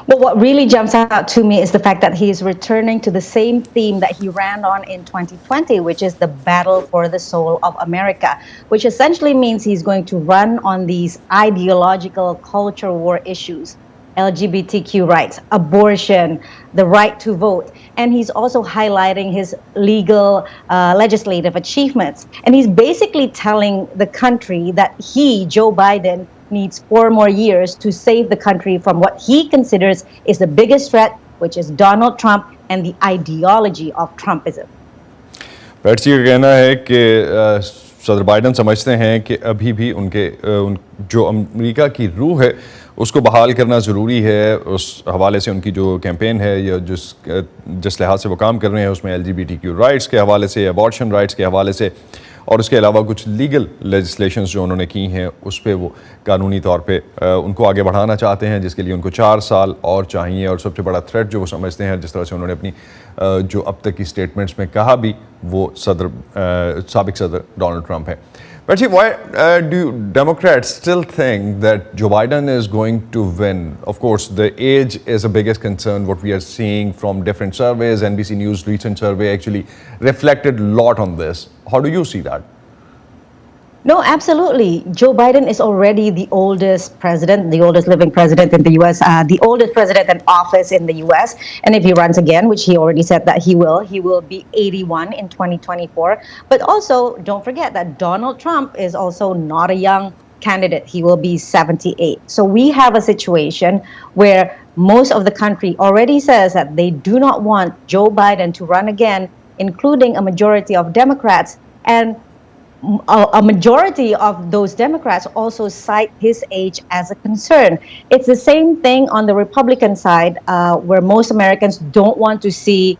Well, what really jumps out to me is the fact that he is returning to the same theme that he ran on in 2020, which is the battle for the soul of America, which essentially means he's going to run on these ideological culture war issues. LGBTQ rights, abortion, the right to vote. And he's also highlighting his legal legislative achievements. And he's basically telling the country that he, Joe Biden, needs 4 more years to save the country from what he considers is the biggest threat, which is Donald Trump and the ideology of Trumpism. Patsy का कहना है कि सदर Biden समझते हैं कि अभी भी जो अमेरिका की रूह है उसको बहाल करना ज़रूरी है। उस हवाले से उनकी जो कैंपेन है या जिस लिहाज से वो काम कर रहे हैं उसमें LGBTQ राइट्स के हवाले से, अबॉर्शन राइट्स के हवाले से और उसके अलावा कुछ लीगल लेजिस्लेशंस जो उन्होंने की हैं उस पर वो कानूनी तौर पे उनको आगे बढ़ाना चाहते हैं, जिसके लिए उनको 4 साल और चाहिए। और सबसे बड़ा थ्रेट जो वो समझते हैं, जिस तरह से उन्होंने अपनी जो अब तक की स्टेटमेंट्स में कहा भी, वो साबिक सदर डोनाल्ड ट्रंप है। But see, why do Democrats still think that Joe Biden is going to win? Of course, the age is the biggest concern. What we are seeing from different surveys, NBC News recent survey actually reflected a lot on this. How do you see that? No, absolutely. Joe Biden is already the oldest president, the oldest living president in the U.S., the oldest president in office in the U.S. And if he runs again, which he already said that he will be 81 in 2024. But also, don't forget that Donald Trump is also not a young candidate. He will be 78. So we have a situation where most of the country already says that they do not want Joe Biden to run again, including a majority of Democrats. And a majority of those Democrats also cite his age as a concern. It's the same thing on the Republican side, where most Americans don't want to see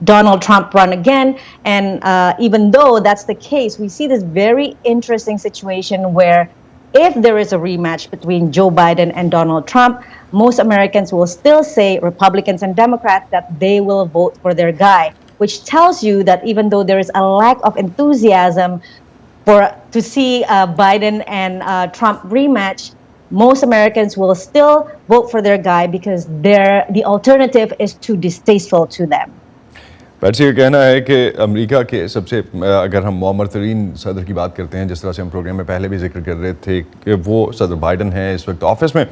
Donald Trump run again. And even though that's the case, we see this very interesting situation where if there is a rematch between Joe Biden and Donald Trump, most Americans will still say, Republicans and Democrats, that they will vote for their guy, which tells you that even though there is a lack of enthusiasm to see Biden and Trump rematch, most Americans will still vote for their guy because the alternative is too distasteful to them. Patsy का कहना है कि America के सबसे अगर हम Muammar तरीन सदर की बात करते हैं, जिस तरह से हम प्रोग्राम में पहले भी जिक्र कर रहे थे कि वो सदर बाइडन है इस वक्त ऑफिस में,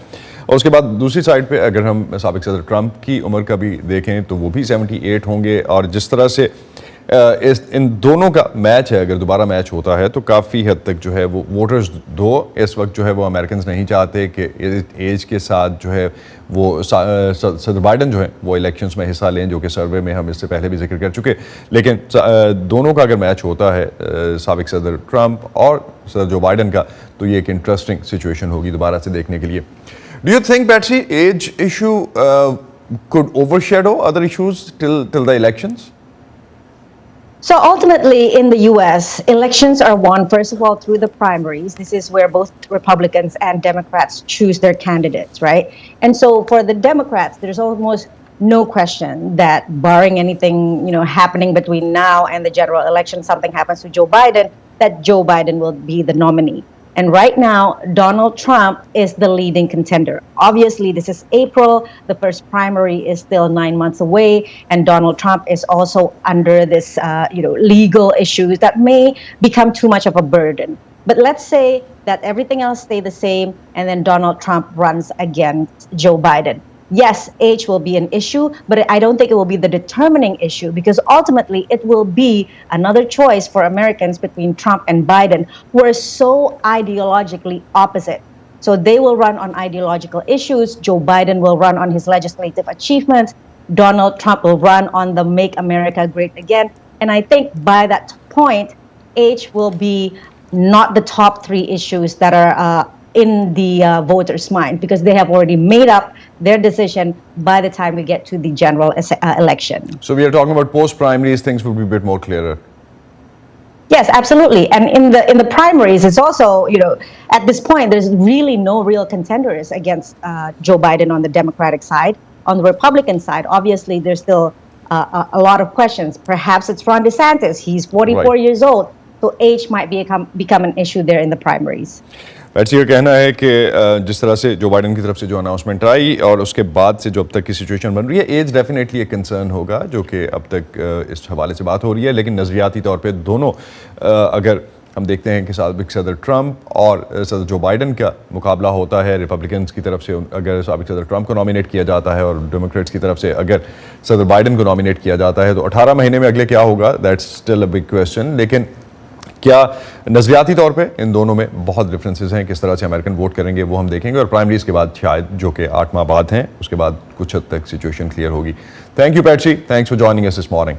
और उसके बाद दूसरी साइड पे अगर हम साबिक सदर ट्रंप की उम्र का भी देखें तो वो भी 78 होंगे। और जिस तरह से इन दोनों का मैच है, अगर दोबारा मैच होता है तो काफ़ी हद तक जो है वो वोटर्स इस वक्त जो है वो अमेरिकन नहीं चाहते कि एज के साथ जो है वो सदर बाइडन जो है वो इलेक्शंस में हिस्सा लें, जो कि सर्वे में हम इससे पहले भी जिक्र कर चुके। लेकिन दोनों का अगर मैच होता है साबिक सदर ट्रंप और सदर जो बाइडन का, तो ये एक इंटरेस्टिंग सिचुएशन होगी दोबारा से देखने के लिए। Do you think Patsy as issue could overshadow other issues till the elections? So ultimately, in the U.S., elections are won, first of all, through the primaries. This is where both Republicans and Democrats choose their candidates, right? And so for the Democrats, there's almost no question that barring anything, happening between now and the general election, something happens to Joe Biden, that Joe Biden will be the nominee. And right now, Donald Trump is the leading contender. Obviously, this is April. The first primary is still 9 months away. And Donald Trump is also under this, legal issues that may become too much of a burden. But let's say that everything else stay the same and then Donald Trump runs against Joe Biden. Yes, age will be an issue, but I don't think it will be the determining issue because ultimately it will be another choice for Americans between Trump and Biden, who are so ideologically opposite. So they will run on ideological issues. Joe Biden will run on his legislative achievements. Donald Trump will run on the Make America Great Again. And I think by that point, age will be not the top 3 issues that are in the voters' mind because they have already made up their decision by the time we get to the general election. So we are talking about post-primaries, things will be a bit more clearer. Yes, absolutely. And in the primaries, it's also, at this point, there's really no real contenders against Joe Biden on the Democratic side. On the Republican side, obviously, there's still a lot of questions. Perhaps it's Ron DeSantis. He's 44 years old. So age might become an issue there in the primaries. Patsy का कहना है कि जिस तरह से जो Biden की तरफ से जो अनाउंसमेंट आई और उसके बाद से जो अब तक की सिचुएशन बन रही है, एज डेफिनेटली एक कंसर्न होगा, जो कि अब तक इस हवाले से बात हो रही है। लेकिन नज़रियाती तौर पे दोनों अगर हम देखते हैं कि साबिक सदर ट्रंप और सदर जो बाइडन का मुकाबला होता है रिपब्लिकन्स की तरफ से, अगर साबिक सदर ट्रंप को नॉमिनेट किया जाता है और डेमोक्रेट्स की तरफ से अगर सदर बाइडन को नॉमिनेट किया जाता है, तो 18 महीने में अगले क्या होगा, that's still a big question. लेकिन क्या नज़रियाती तौर पे इन दोनों में बहुत डिफरेंसेस हैं, किस तरह से अमेरिकन वोट करेंगे वो हम देखेंगे, और प्राइमरीज के बाद शायद जो कि 8 माह बाद हैं, उसके बाद कुछ हद तक सिचुएशन क्लियर होगी। Thank you Patsy, thanks for joining us this morning.